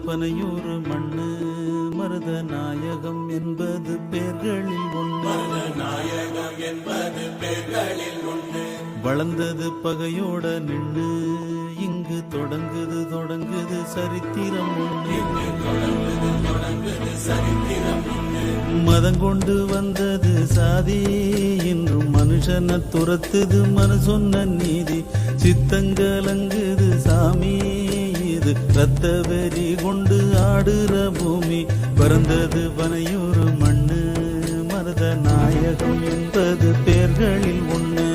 பனையூறு மண்ணு மருத நாயகம் என்பது பேர்களில் ஒன்று. வளர்ந்தது பகையோட நின்று இங்கு தொடங்குது சரித்திரம் ஒன்று. மதம் கொண்டு வந்தது சாதி இன்றும் மனுஷனை துரத்துது மனு சொன்ன நீதி. சித்தங்கலங்குது சாமி இது ரத்த வெறி கொண்டு ஆடுற பூமி. பிறந்தது பனையூறு மண்ணு மருத நாயகம் என்பது பேர்களில் ஒண்ணு.